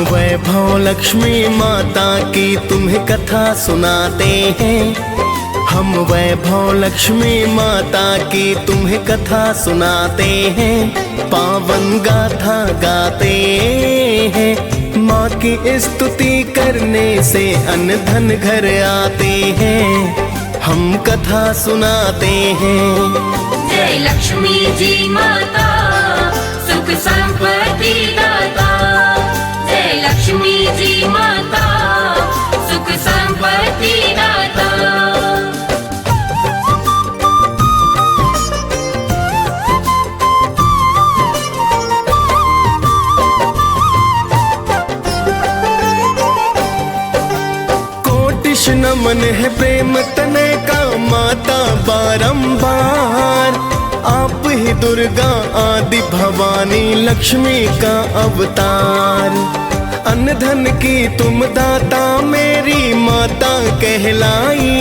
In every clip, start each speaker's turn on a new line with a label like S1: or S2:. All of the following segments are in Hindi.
S1: वैभव लक्ष्मी माता की तुम्हें कथा सुनाते हैं। हम वैभव लक्ष्मी माता की तुम्हें कथा सुनाते हैं। पावन गाथा गाते हैं। माँ की स्तुति करने से अन्न धन घर आते हैं। हम कथा सुनाते हैं।
S2: जय लक्ष्मी जी माता सुख संपत्ति दाता। जय लक्ष्मी जी माता सुख संपत्ति दाता।
S1: नमन है प्रेम तने का माता बारंबार। आप ही दुर्गा आदि भवानी लक्ष्मी का अवतार। अन्न धन की तुम दाता मेरी माता कहलाई।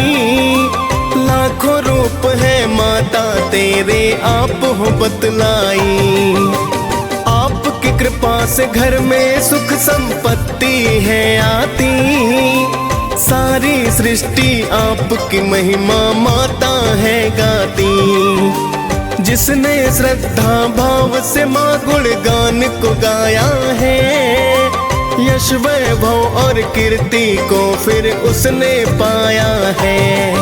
S1: लाखों रूप है माता तेरे आप हो बतलाई। आपकी कृपा से घर में सुख संपत्ति है आती। सारी सृष्टि आपकी महिमा माता है गाती। जिसने श्रद्धा भाव से माँ गुणगान को गाया है। यश वैभव और कीर्ति को फिर उसने पाया है।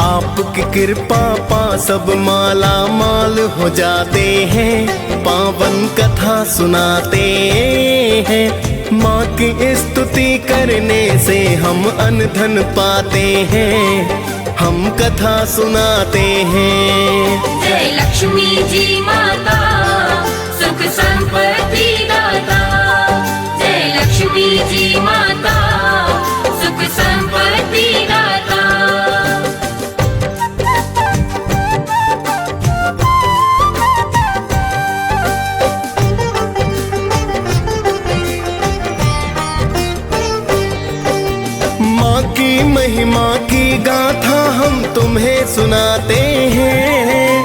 S1: आपकी कृपा पा सब माला माल हो जाते हैं। पावन कथा सुनाते हैं। माँ की स्तुति करने से हम अन्न धन पाते हैं। हम कथा सुनाते हैं।
S2: जय लक्ष्मी जी माता सुख संपत्ति दाता। जय लक्ष्मी जी माता सुख संपत्ति दाता।
S1: महिमा की गाथा हम तुम्हें सुनाते हैं।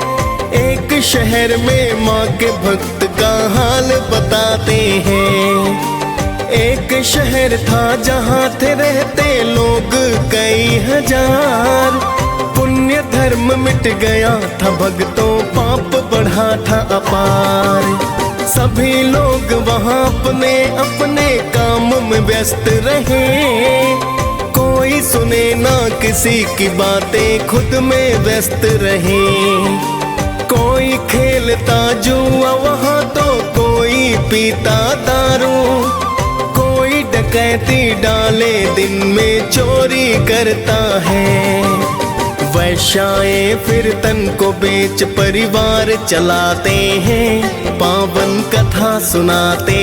S1: एक शहर में माँ के भक्त का हाल बताते हैं। एक शहर था जहाँ थे रहते लोग कई हजार। पुण्य धर्म मिट गया था भक्तों पाप बढ़ा था अपार। सभी लोग वहाँ अपने अपने काम में व्यस्त रहे। कोई सुने ना किसी की बातें खुद में व्यस्त रहे। कोई खेलता जुआ वहाँ तो कोई पीता दारू। कोई डकैती डाले दिन में चोरी करता है। वैश्याएं फिर तन को बेच परिवार चलाते हैं। पावन कथा सुनाते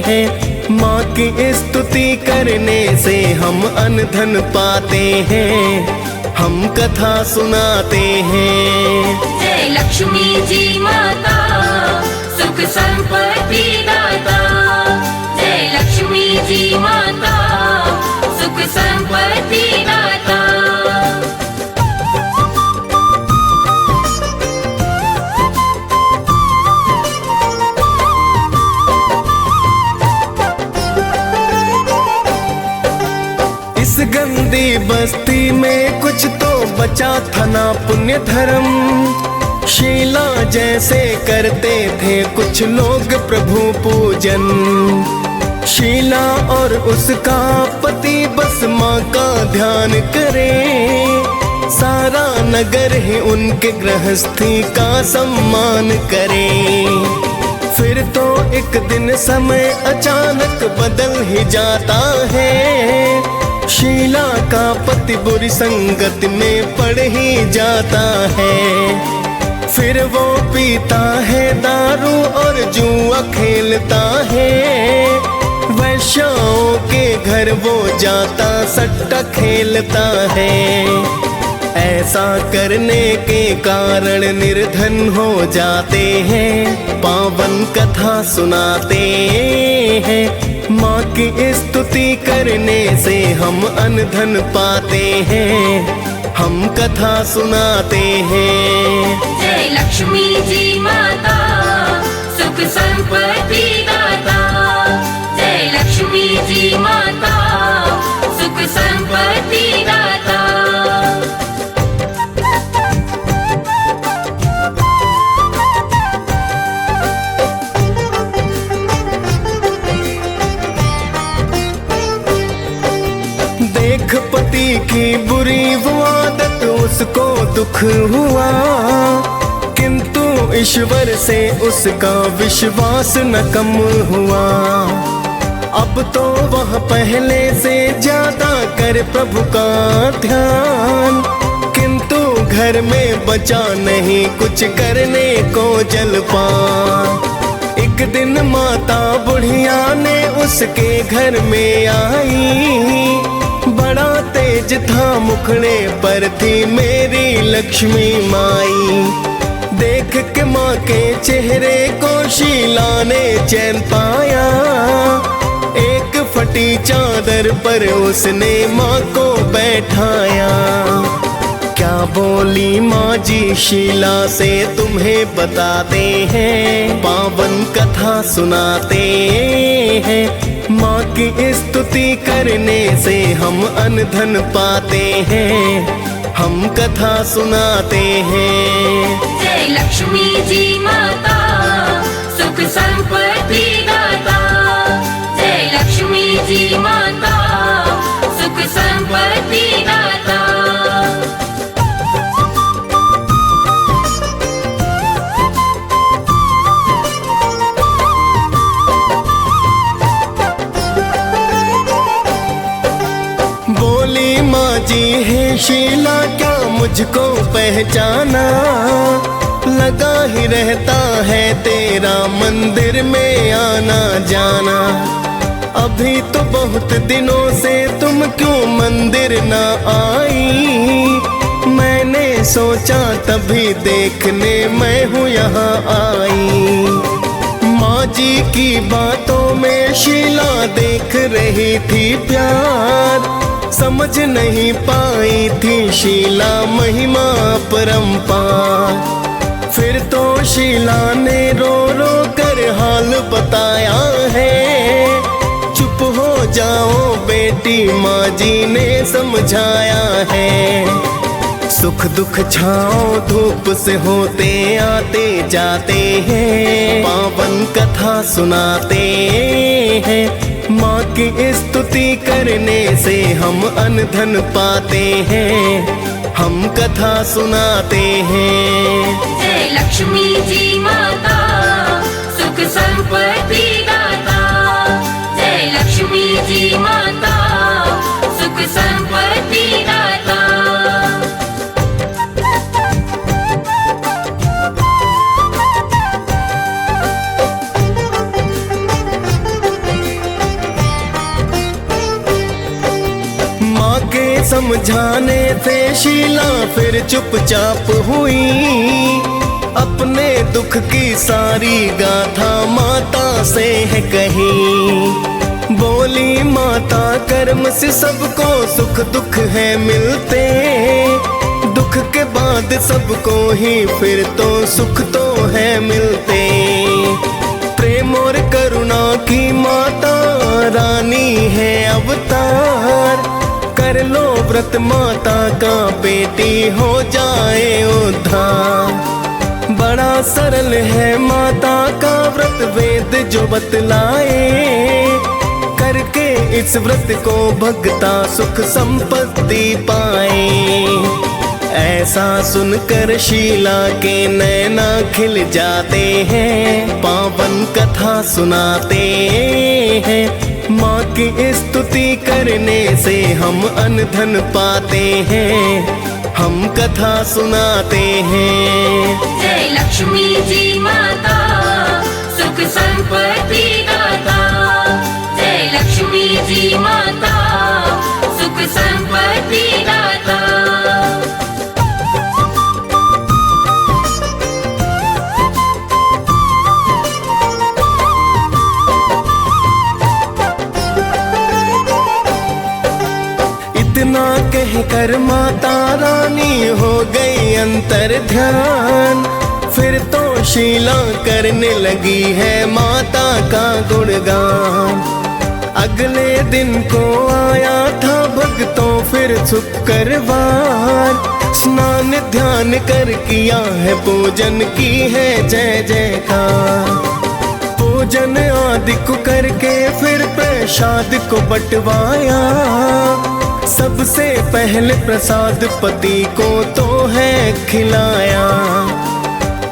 S1: हैं। माँ की स्तुति करने से हम अन्न धन पाते हैं। हम कथा सुनाते हैं।
S2: जय लक्ष्मी जी माता सुख संपत्ति दाता। जय लक्ष्मी जी माता सुख संपत्ति दाता।
S1: इस गंदी बस्ती में कुछ तो बचा था ना पुण्य धर्म। शीला जैसे करते थे कुछ लोग प्रभु पूजन। शीला और उसका पति बस माँ का ध्यान करे। सारा नगर ही उनके गृहस्थी का सम्मान करे। फिर तो एक दिन समय अचानक बदल ही जाता है। शीला का पति बुरी संगत में पड़ ही जाता है। फिर वो पीता है दारू और जुआ खेलता है। वैश्याओं के घर वो जाता सट्टा खेलता है। ऐसा करने के कारण निर्धन हो जाते हैं। पावन कथा सुनाते हैं। माँ की स्तुति करने से हम अन्न धन पाते हैं। हम कथा सुनाते हैं।
S2: जय लक्ष्मी जी माता सुख संपत्ति दाता। जय
S1: उसको दुख हुआ, किंतु ईश्वर से उसका विश्वास न कम हुआ। अब तो वह पहले से ज्यादा कर प्रभु का ध्यान, किंतु घर में बचा नहीं कुछ करने को जलपान। एक दिन माता बुढ़िया ने उसके घर में आई, बड़ा तेज था मुखड़े पर थी मेरी लक्ष्मी माई। देख के माँ के चेहरे को शीला ने चैन पाया, एक फटी चादर पर उसने माँ को बैठाया। क्या बोली माँ जी शीला से तुम्हें बताते हैं, पावन कथा सुनाते हैं। माँ की स्तुति करने से हम अन्न धन पाते हैं, हम कथा सुनाते हैं।
S2: जय लक्ष्मी जी माता सुख संपत्ति दाता, जय लक्ष्मी जी माता सुख संपत्ति दाता।
S1: बोली माँ जी है शीला क्या मुझको पहचाना, लगा ही रहता है तेरा मंदिर में आना जाना। अभी तो बहुत दिनों से तुम क्यों मंदिर ना आई, मैंने सोचा तभी देखने मैं हूँ यहाँ आई। माँ जी की बातों में शीला देख रही थी प्यार, समझ नहीं पाई थी शीला महिमा परंपार। फिर तो शीला ने रो रो कर हाल बताया है, चुप हो जाओ बेटी माँ जी ने समझाया है। सुख दुख छाओ धूप से होते आते जाते हैं, पावन कथा सुनाते हैं। माँ की स्तुति करने से हम अन्न धन पाते हैं, हम कथा सुनाते हैं।
S2: जय लक्ष्मी जी माता सुख संपत्ति दाता, जय लक्ष्मी जी माता सुख संपत्ति दाता।
S1: समझाने से शीला फिर चुपचाप हुई, अपने दुख की सारी गाथा माता से है कही। बोली माता कर्म से सबको सुख दुख है मिलते, दुख के बाद सबको ही फिर तो सुख तो है मिलते। प्रेम और करुणा की माता रानी है अवतार, कर लो व्रत माता का बेटी हो जाए उद्धार। बड़ा सरल है माता का व्रत वेद जो बतलाए, करके इस व्रत को भगता सुख संपत्ति पाए। ऐसा सुनकर शीला के नैना खिल जाते हैं, पावन कथा सुनाते हैं। माँ की स्तुति करने से हम अन्न धन पाते हैं, हम कथा सुनाते हैं।
S2: जय लक्ष्मी जी माता सुख संपत्ति दाता, जय लक्ष्मी जी माता सुख संपत्ति दाता।
S1: इतना कह कर माता रानी हो गई अंतर ध्यान, फिर तो शीला करने लगी है माता का गुणगान। अगले दिन को आया था भक्तों फिर शुक्रवार, स्नान ध्यान कर किया है पूजन की है जय जयकार। पूजन आदि को करके फिर प्रसाद को बंटवाया, सबसे पहले प्रसाद पति को तो है खिलाया,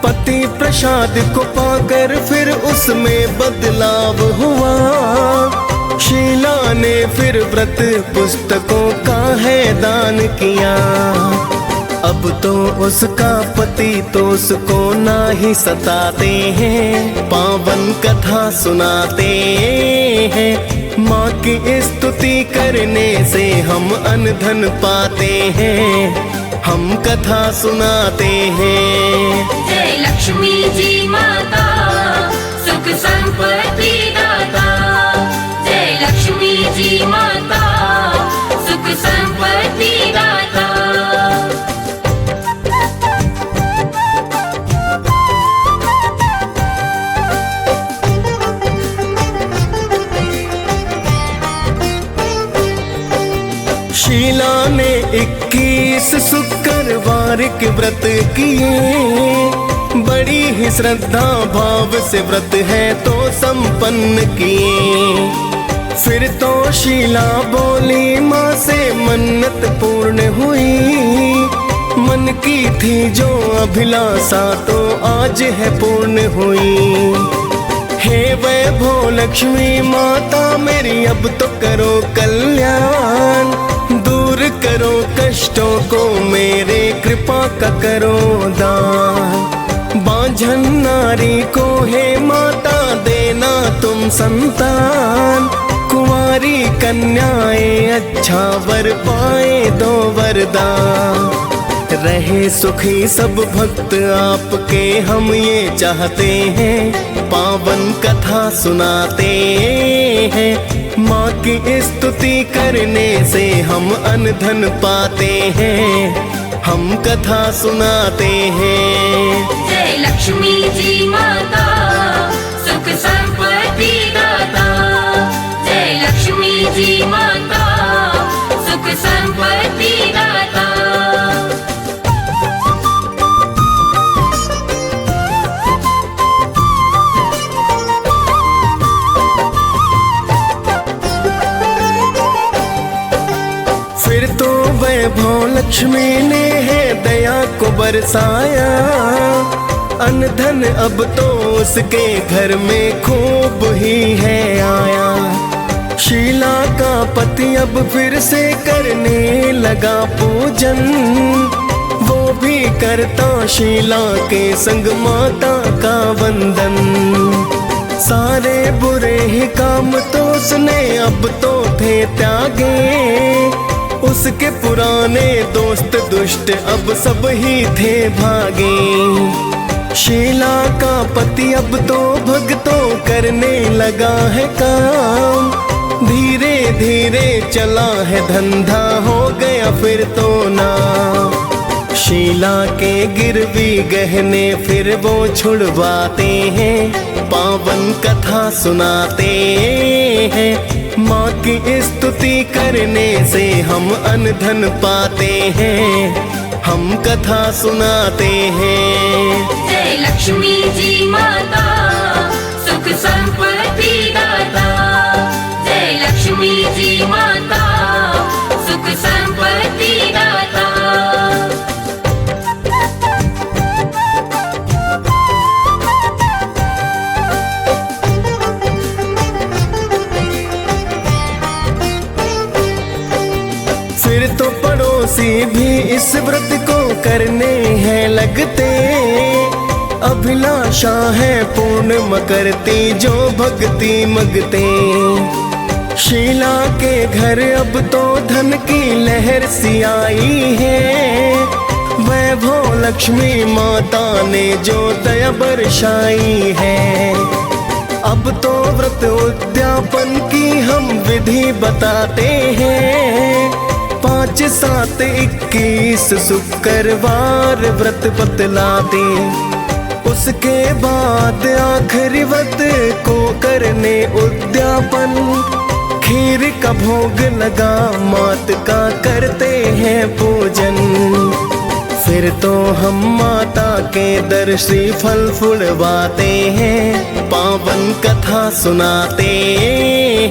S1: पति प्रसाद को पाकर फिर उसमें बदलाव हुआ। शीला ने फिर व्रत पुस्तकों का है दान किया, अब तो उसका पति तो उसको ना ही सताते हैं, पावन कथा सुनाते हैं। माँ की स्तुति करने से हम अन्न धन पाते हैं, हम कथा सुनाते हैं।
S2: जय लक्ष्मी जी माता सुख संपत्ति दाता, जय लक्ष्मी जी माता सुख संपत्ति दाता।
S1: शीला ने 21 शुक्रवार के व्रत किए, बड़ी ही श्रद्धा भाव से व्रत है तो संपन्न किए। फिर तो शीला बोली माँ से मन्नत पूर्ण हुई, मन की थी जो अभिलाषा तो आज है पूर्ण हुई। हे वैभव लक्ष्मी माता मेरी अब तो करो कल्याण, दूर करो कष्टों को मेरे कृपा का करो दान। बांझन नारी को हे माता देना तुम संतान, कुंवारी कन्याएं अच्छा वर पाए दो वरदान। रहे सुखी सब भक्त आपके हम ये चाहते हैं, पावन कथा सुनाते हैं। माँ की स्तुति करने से हम अन्न धन पाते हैं, हम कथा सुनाते हैं।
S2: जय लक्ष्मी जी माता सुख संपत्ति दाता, जय लक्ष्मी जी माता सुख संपत्ति दाता।
S1: फिर तो वैभव लक्ष्मी ने है दया को बरसाया, अन्न धन अब तो उसके घर में खूब ही है आया। शीला का पति अब फिर से करने लगा पूजन, वो भी करता शीला के संग माता का वंदन। सारे बुरे ही काम तो उसने अब तो थे त्यागे, उसके पुराने दोस्त दुष्ट अब सब ही थे भागे। शीला का पति अब तो भक्तों करने लगा है काम, धीरे धीरे चला है धंधा हो गया फिर तो ना। शीला के गिरवी गहने फिर वो छुड़वाते हैं, पावन कथा सुनाते हैं। माँ की स्तुति करने से हम अन्न धन पाते हैं, हम कथा सुनाते हैं।
S2: जय लक्ष्मी जी माता सुख संपत्ति दाता, जय लक्ष्मी जी माता सुख संपत्ति दाता।
S1: फिर तो पड़ोसी भी इस व्रत को करने हैं लगते, अभिलाषा है पूर्ण मकरती जो भक्ति मगते। शीला के घर अब तो धन की लहर सी आई है, वैभव लक्ष्मी माता ने जो दया बरसाई है। अब तो व्रत उद्यापन की हम विधि बताते हैं, 5, 7, 21 शुक्रवार व्रत बतलाते। उसके बाद आखिरी व्रत को करने उद्यापन, खीर का भोग लगा मात का करते हैं पूजन। फिर तो हम माता के दर श्री फल फुलवाते हैं, पावन कथा सुनाते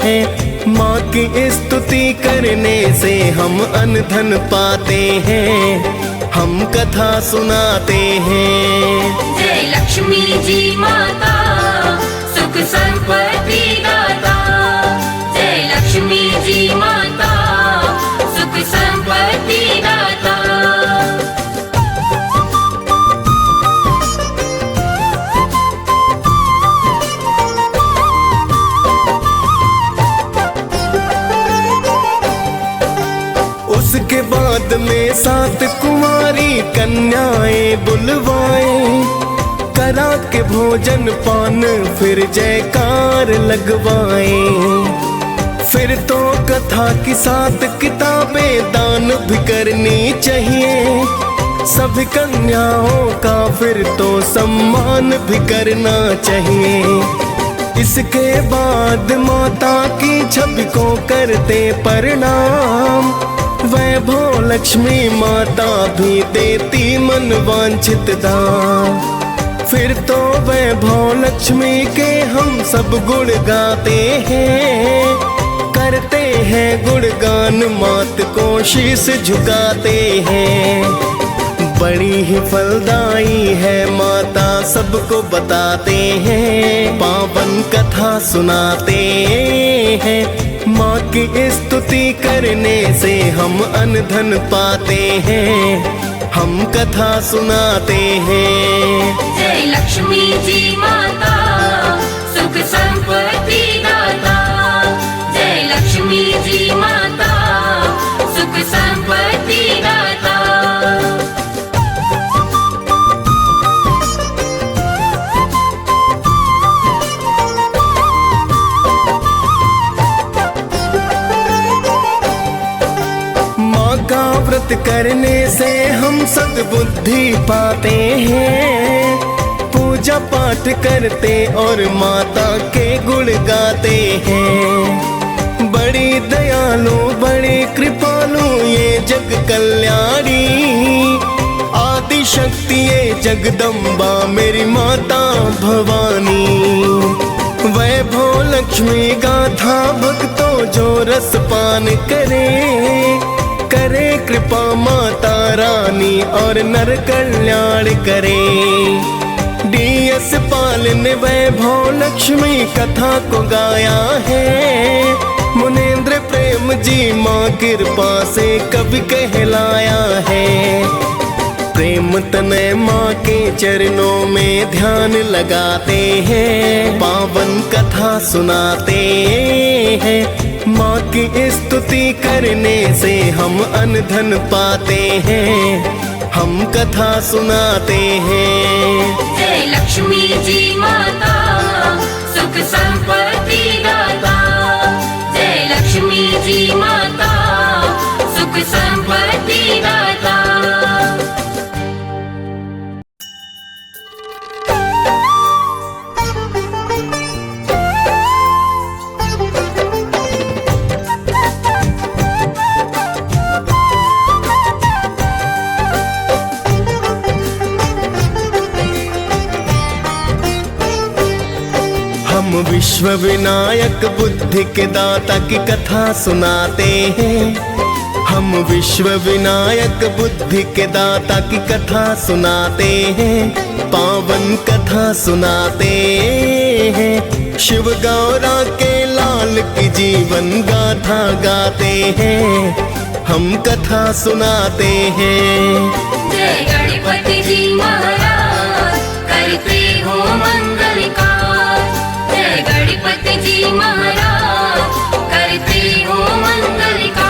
S1: हैं। माँ की स्तुति करने से हम अन्न धन पाते हैं, हम कथा सुनाते हैं।
S2: जय लक्ष्मी जी माता सुख संपत्ति दाता। जय लक्ष्मी जी माता सुख संपत्ति दाता।
S1: उसके बाद में 7 कुंवारी कन्याएं बुलवाए, करा के भोजन पान फिर जयकार लगवाए। फिर तो कथा की 7 किताबें दान भी करनी चाहिए, सभी कन्याओं का फिर तो सम्मान भी करना चाहिए। इसके बाद माता की छवि को करते प्रणाम, वैभव लक्ष्मी माता भी देती मन वांछित दान। फिर तो वैभव लक्ष्मी के हम सब गुण गाते हैं, करते हैं गुणगान मात को शीश झुकाते हैं। बड़ी ही फलदाई है माता सबको बताते हैं, पावन कथा सुनाते हैं। माँ की स्तुति करने से हम अन्न धन पाते हैं, हम कथा सुनाते हैं।
S2: जय लक्ष्मी जी माता सुख संपत्ति दाता। जय लक्ष्मी जी माता सुख संपत्ति दाता।
S1: व्रत करने से हम सद्बुद्धि पाते हैं, पूजा पाठ करते और माता के गुण गाते हैं। बड़ी दयालु बड़ी कृपालु ये जग कल्याणी, आदि शक्ति ये जगदम्बा मेरी माता भवानी। वैभव लक्ष्मी गाथा भक्तों जो रस पान करे कृपा माता रानी और नर कल्याण करे। DS पालन वैभव लक्ष्मी कथा को गाया है, मुनेंद्र प्रेम जी माँ कृपा से कवि कहलाया है। प्रेम तनय माँ के चरणों में ध्यान लगाते हैं, पावन कथा सुनाते हैं। माँ की स्तुति करने से हम अन्न धन पाते हैं, हम कथा सुनाते हैं।
S2: जय लक्ष्मी जी माता सुख संपत्ति दाता। जय लक्ष्मी जी माता सुख संपत्ति दाता।
S1: हम विश्व विनायक बुद्धि के दाता की कथा सुनाते हैं, हम विश्व विनायक बुद्धि के दाता की कथा सुनाते हैं, पावन कथा सुनाते हैं। शिव गौरा के लाल की जीवन गाथा गाते हैं, हम कथा सुनाते हैं।
S2: जय गणपति जी महाराज करते हो मंगल कार्य। जय गणपति जी महाराज करते हो मंगल कार्य।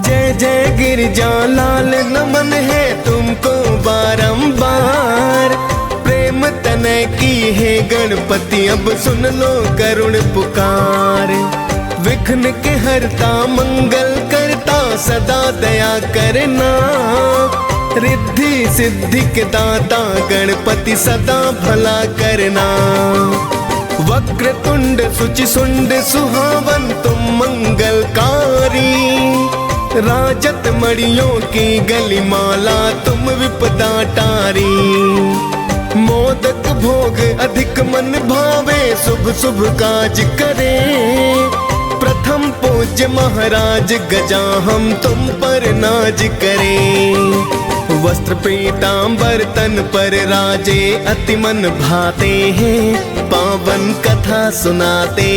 S1: जय जय गिरजा लाल नमन है तुमको बारंबार, प्रेम तनय की है गणपति अब सुन लो करुण पुकार। विघ्न के हरता मंगल करता सदा दया करना, रिद्धि सिद्धि के दाता गणपति सदा भला करना। वक्र तुंड सुचि सुंड सुहावन तुम मंगलकारी, राजत मड़ियों की गली माला तुम विपदा टारी। मोदक भोग अधिक मन भावे शुभ शुभ काज करे। प्रथम पूज्य महाराज गजा हम तुम पर नाज करें। वस्त्र पीतांबर तन पर राजे अति मन भाते हैं। पावन कथा सुनाते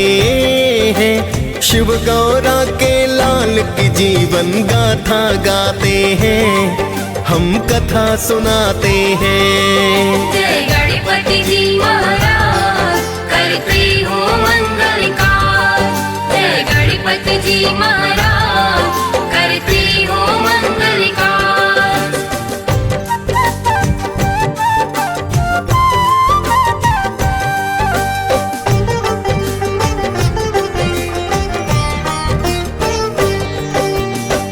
S1: हैं। शिव गौरा के लाल की जीवन गाथा गाते हैं। हम कथा सुनाते हैं।
S2: जय गणपति जी महाराज करते हो मंगल कार्य। जय गणपति जी महाराज करते हो मंगल कार्य।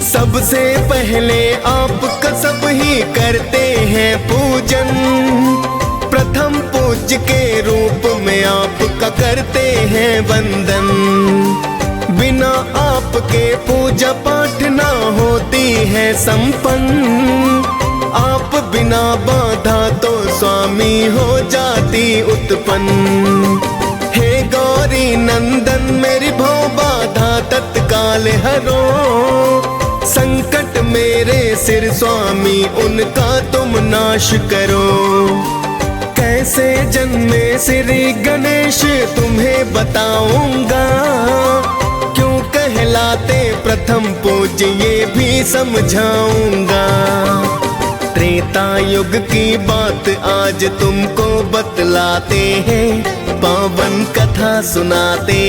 S1: सबसे पहले आपका सब ही करते हैं पूजन। प्रथम पूज्य के रूप में आपका करते हैं वंदन। बिना आपके पूजा पाठ ना होती है संपन्न। आप बिना बाधा तो स्वामी हो जाती उत्पन्न। हे गौरी नंदन मेरी भव बाधा तत्काल हरो। संकट मेरे सिर स्वामी उनका तुम नाश करो। कैसे जन्मे श्री गणेश तुम्हें बताऊंगा। क्यों कहलाते प्रथम पूज्य ये भी समझाऊंगा। त्रेता युग की बात आज तुमको बतलाते हैं। पावन कथा सुनाते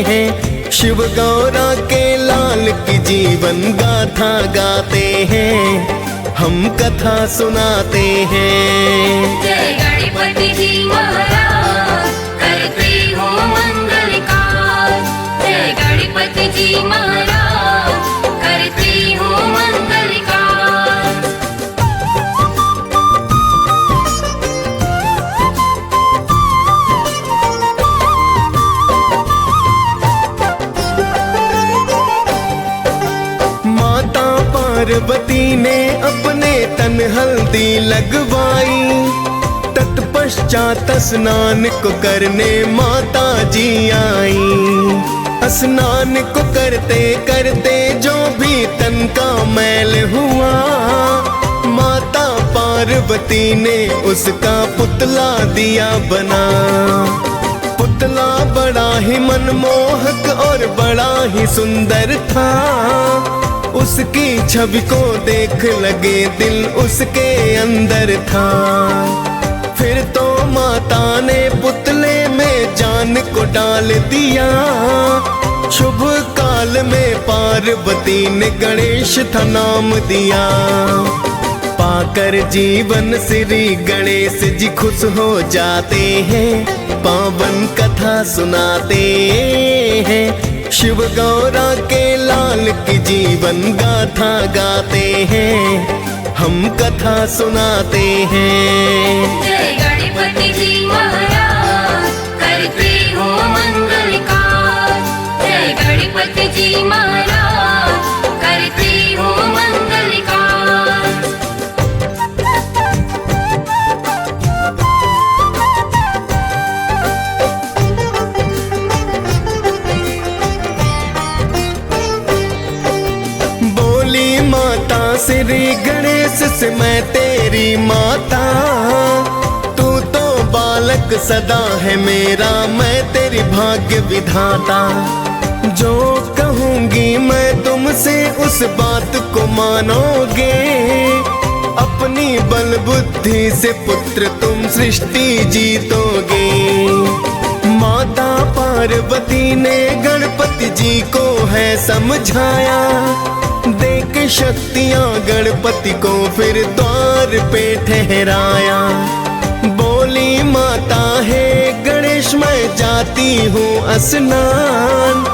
S1: हैं। शिव गौरा के लाल की जीवन गाथा गाते हैं। हम कथा सुनाते हैं।
S2: जय गणपति जी महाराज करते हो मंगल कार्य। जय गणपति जी महाराज करते हो मंगल कार्य।
S1: पार्वती ने अपने तन हल्दी लगवाई। तत्पश्चात स्नान को करने माता जी आई। स्नान को करते करते जो भी तन का मैल हुआ। माता पार्वती ने उसका पुतला दिया बना। पुतला बड़ा ही मनमोहक और बड़ा ही सुंदर था। उसकी छवि को देख लगे दिल उसके अंदर था। फिर तो माता ने पुतले में जान को डाल दिया। शुभ काल में पार्वती ने गणेश था नाम दिया। पाकर जीवन श्री गणेश जी खुश हो जाते हैं। पावन कथा सुनाते हैं। शिव गौरा के लाल की जीवन गाथा गाते हैं। हम कथा सुनाते हैं।
S2: जय गणपति जी महाराज करते हो मंगल कार्य। जय गणपति जी महाराज करते हो मंगल कार्य।
S1: माता श्री गणेश से मैं तेरी माता। तू तो बालक सदा है मेरा मैं तेरी भाग्य विधाता। जो कहूँगी मैं तुमसे उस बात को मानोगे। अपनी बल बुद्धि से पुत्र तुम सृष्टि जीतोगे। माता पार्वती ने गणपति जी को है समझाया। देख शक्तियाँ गणपति को फिर द्वार पे ठहराया। बोली माता है गणेश मैं जाती हूँ स्नान।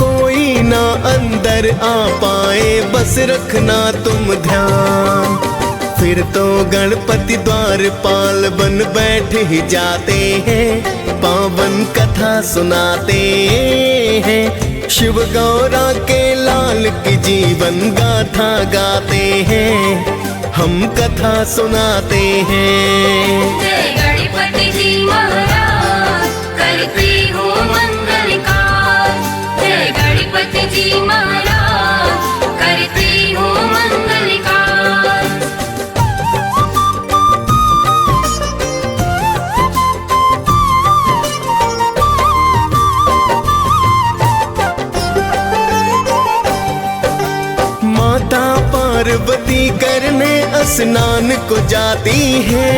S1: कोई ना अंदर आ पाए बस रखना तुम ध्यान। फिर तो गणपति द्वारपाल बन बैठ ही जाते हैं। पावन कथा सुनाते हैं। शिव गौरा के लाल की जीवन गाथा गाते हैं, हम कथा सुनाते हैं।
S2: जय गणपति जी महाराज करते हो मंगल कार्य। जय गणपति जी महाराज करते हो मंगल कार्य।
S1: माता पार्वती करने स्नान को जाती है,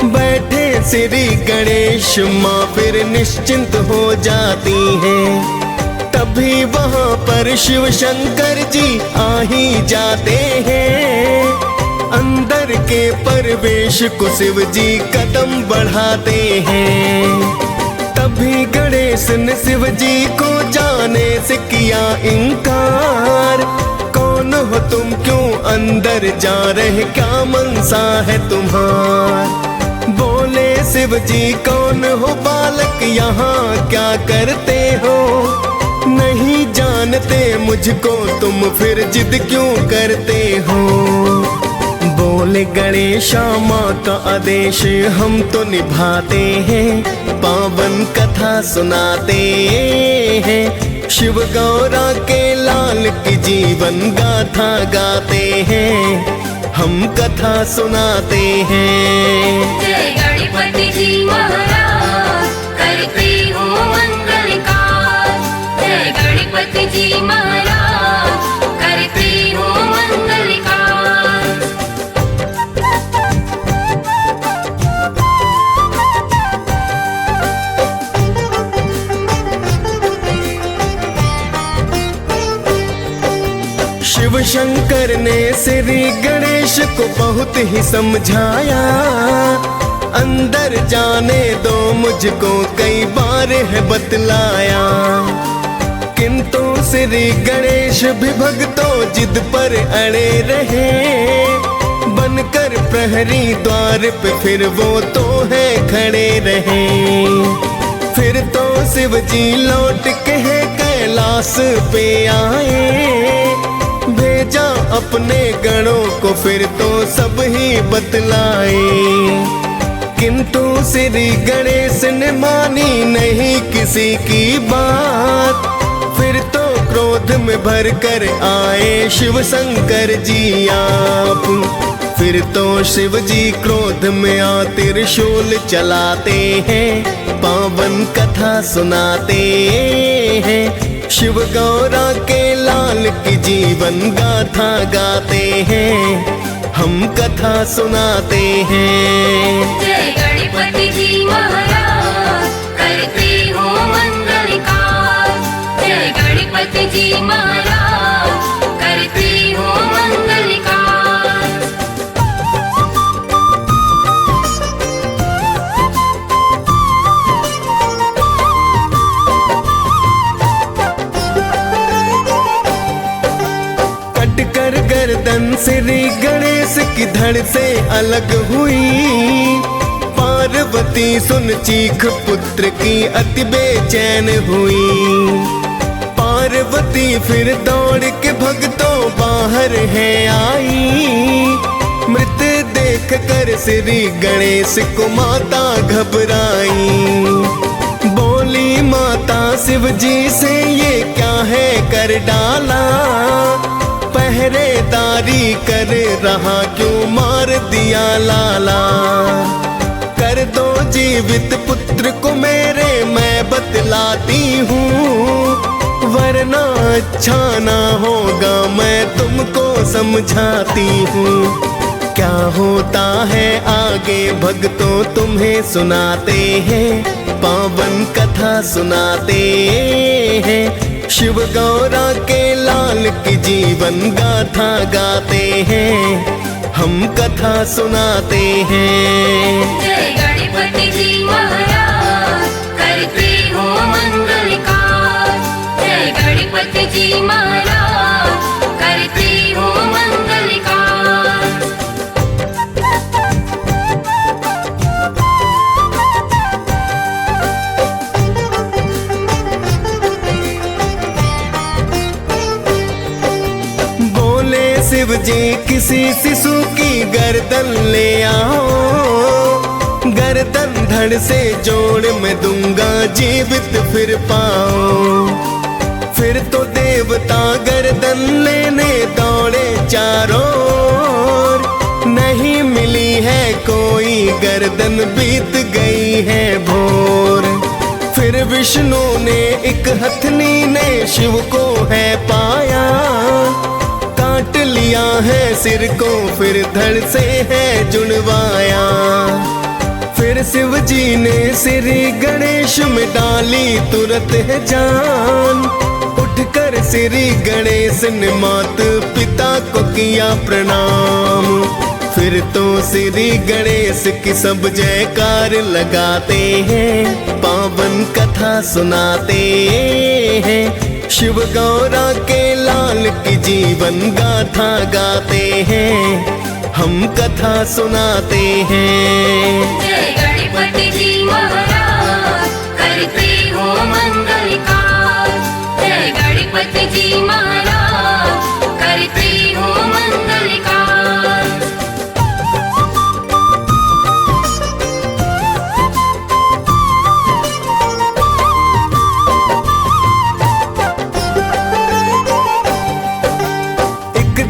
S1: बैठे श्री गणेश माँ फिर निश्चिंत हो जाती हैं। तभी वहाँ पर शिव शंकर जी आ ही जाते हैं, अंदर के प्रवेश को शिव जी कदम बढ़ाते हैं। तभी गणेश ने शिव जी को जाने से किया इनकार, कौन हो तुम, क्यों अंदर जा रहे, क्या मनसा है तुम्हार। बोले शिव जी कौन हो बालक, यहाँ क्या करते हो, नहीं जानते मुझको तुम फिर जिद क्यों करते हो। बोले गणेशा माँ का आदेश हम तो निभाते हैं, पावन कथा सुनाते हैं। शिव गौरा के लाल की जीवन गाथा गाते हैं, हम कथा सुनाते हैं।
S2: जय गणपति जी महाराज करते हो मंगल कार्य। जय गणपति जी महाराज करते हो मंगल कार्य।
S1: शिव शंकर ने श्री गणेश को बहुत ही समझाया, अंदर जाने दो मुझको कई बार है बतलाया। किंतु श्री गणेश भी भक्तों जिद पर अड़े रहे, बनकर प्रहरी द्वार पे फिर वो तो है खड़े रहे। फिर तो शिव जी लौट के कैलाश पे आए, भेजा अपने गणों को फिर तो सब ही बतलाए। किंतु श्री गणेश ने मानी नहीं किसी की बात, फिर तो क्रोध में भर कर आए शिव शंकर जी आप। फिर तो शिव जी क्रोध में आ त्रिशूल चलाते हैं, पावन कथा सुनाते हैं। शिव गौरा के लाल की जीवन गाथा गाते हैं, हम कथा सुनाते हैं।
S2: जय गणपति जी महाराज करते हो मंगल कार्य। जय गणपति जी महाराज करते हो मंगल कार्य।
S1: कर गर्दन श्री गणेश की धड़ से अलग हुई, पार्वती सुन चीख पुत्र की अति बेचैन हुई। पार्वती फिर दौड़ के भक्तों बाहर है आई, मृत देख कर श्री गणेश को माता घबराई। बोली माता शिव जी से ये क्या है कर डाला, पहरेदारी कर रहा क्यों मार दिया लाला। कर दो जीवित पुत्र को मेरे मैं बतलाती हूँ, वरना अच्छा ना होगा मैं तुमको समझाती हूँ। क्या होता है आगे भक्तों तुम्हें सुनाते हैं, पावन कथा सुनाते हैं। शिव गौरा के लाल की जीवन गाथा गाते हैं, हम कथा सुनाते हैं।
S2: जय गणपति जी महाराज करते हो मंगल कार्य। जय गणपति जी महाराज करते हो मंगल कार्य।
S1: शिव जी किसी शिशु की गर्दन ले आओ, गर्दन धड़ से जोड़ मैं दूंगा जीवित फिर पाओ। फिर तो देवता गर्दन लेने दौड़े चारों ओर, नहीं मिली है कोई गर्दन बीत गई है भोर। फिर विष्णु ने एक हथनी ने शिव को है पाया, काट लिया है सिर को फिर धड़ से है जुड़वाया। फिर शिव जी ने श्री गणेश में डाली तुरंत है जान, उठकर श्री गणेश ने मात पिता को किया प्रणाम। फिर तो श्री गणेश की सब जयकार लगाते हैं, पावन कथा सुनाते हैं, शिव गौरा के लाल की जीवन गाथा गाते हैं, हम कथा सुनाते हैं।
S2: जय गणपति जी महाराज करते हो मंगल कार्य, जय गणपति जी महाराज करते हो मंगल कार्य।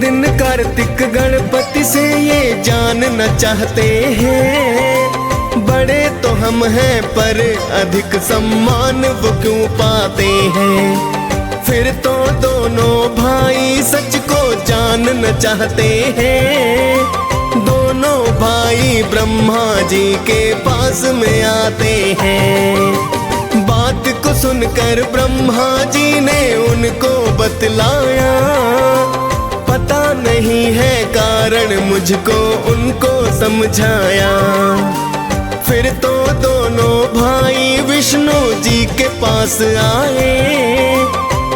S1: दिन कार्तिक गणपति से ये जानना चाहते हैं, बड़े तो हम हैं पर अधिक सम्मान वो क्यों पाते हैं। फिर तो दोनों भाई सच को जानना चाहते हैं, दोनों भाई ब्रह्मा जी के पास में आते हैं। बात को सुनकर ब्रह्मा जी ने उनको बतलाया, पता नहीं है कारण मुझको उनको समझाया। फिर तो दोनों भाई विष्णु जी के पास आए,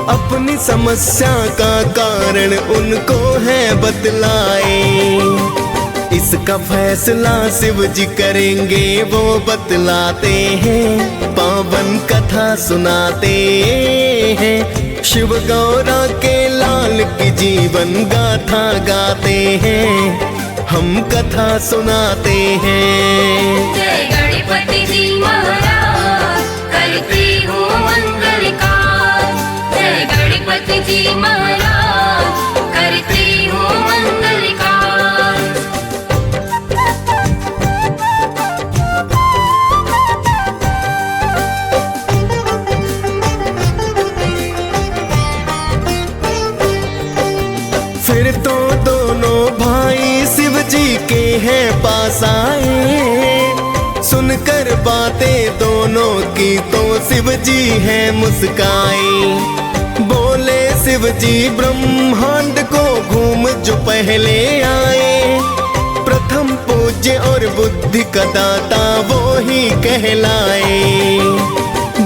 S1: अपनी समस्या का कारण उनको है बतलाए। इसका फैसला शिव जी करेंगे वो बतलाते हैं, पावन कथा सुनाते हैं, शिव गौरा के लाल की जीवन गाथा गाते हैं, हम कथा सुनाते हैं।
S2: जय गणपति जी महाराज करते हो मंगल कार्य, जय गणपति जी महाराज करते हो मंगल कार्य।
S1: फिर तो दोनों भाई शिव जी के हैं पास आए, सुनकर बातें दोनों की तो शिव जी हैं मुस्काए। बोले शिव जी ब्रह्मांड को घूम जो पहले आए, प्रथम पूज्य और बुद्धि का दाता वो ही कहलाए।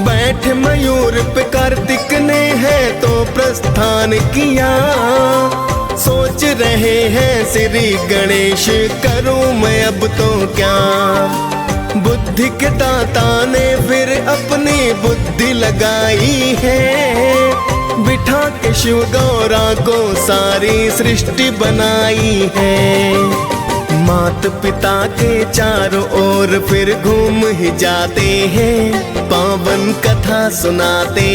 S1: बैठ मयूर पे कार्तिक ने है तो प्रस्थान किया, सोच रहे हैं श्री गणेश करूं मैं अब तो क्या। बुद्धि के दाता ने फिर अपनी बुद्धि लगाई है, बिठा के शिव गौरा को सारी सृष्टि बनाई है। मात पिता के चारों ओर फिर घूम ही जाते हैं, पावन कथा सुनाते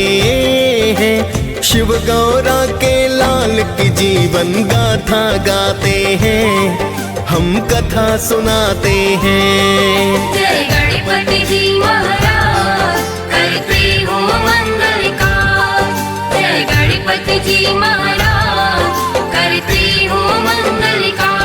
S1: हैं, शिव गौरा के लाल की जीवन गाथा गाते हैं, हम कथा सुनाते हैं।
S2: जय गणपति जी महाराज करते हो मंगल कार्य, जय गणपति जी महाराज करते हो मंगल कार्य।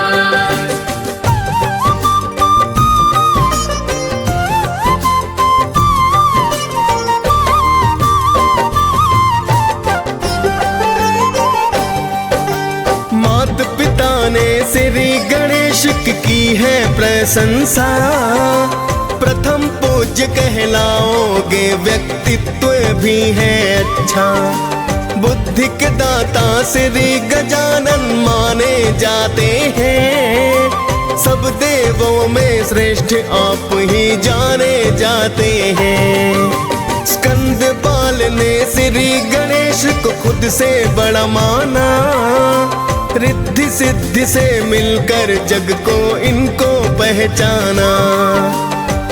S1: श्री गणेश की है प्रशंसा, प्रथम पूज्य कहलाओगे व्यक्तित्व भी है अच्छा। बुद्धि के दाता श्री गजानन माने जाते हैं, सब देवों में श्रेष्ठ आप ही जाने जाते हैं। स्कंद पाल ने श्री गणेश को खुद से बड़ा माना, रिद्धि सिद्धि से मिलकर जग को इनको पहचाना।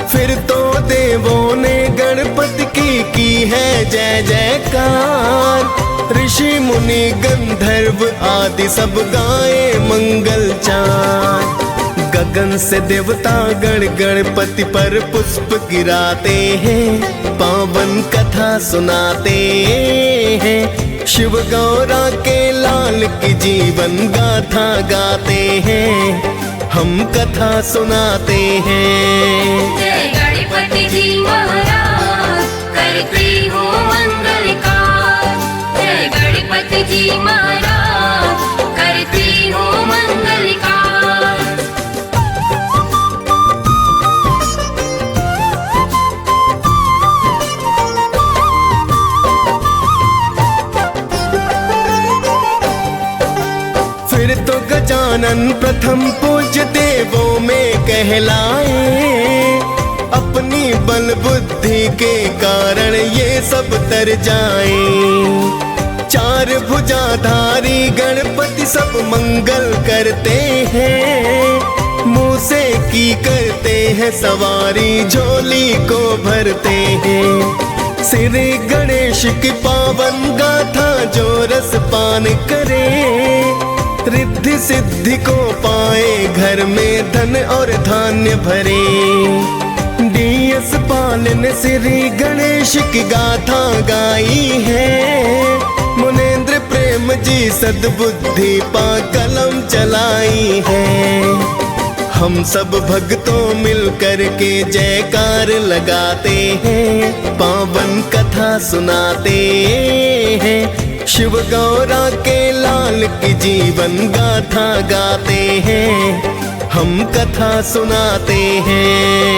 S1: फिर तो देवों ने गणपति की है जय जयकार। ऋषि मुनि गंधर्व आदि सब गाए मंगल चार। गगन से देवता गण गणपति पर पुष्प गिराते हैं, पावन कथा सुनाते हैं। शिव गौरा के लाल की जीवन गाथा गाते हैं, हम कथा सुनाते हैं।
S2: जय गणपति जी महाराज करते हो मंगल कार्य। जय गणपति जी महाराज करते हो मंगल कार्य।
S1: फिर तो गजानन प्रथम पूज्य देवों में कहलाए। अपनी बल बुद्धि के कारण ये सब तर जाए। चार भुजाधारी गणपति सब मंगल करते हैं। मुँह से की करते हैं सवारी, झोली को भरते हैं। श्री गणेश की पावन गाथा जो रस पान करे। रिद्धि सिद्धि को पाए, घर में धन और धान्य भरे। डीएस पाल ने श्री गणेश की गाथा गाई है। मुनेंद्र प्रेम जी सद्बुद्धि पा कलम चलाई है। हम सब भक्तों मिल कर के जयकार लगाते हैं, पावन कथा सुनाते हैं। शिव गौरा के लाल की जीवन गाथा गाते हैं, हम कथा सुनाते हैं।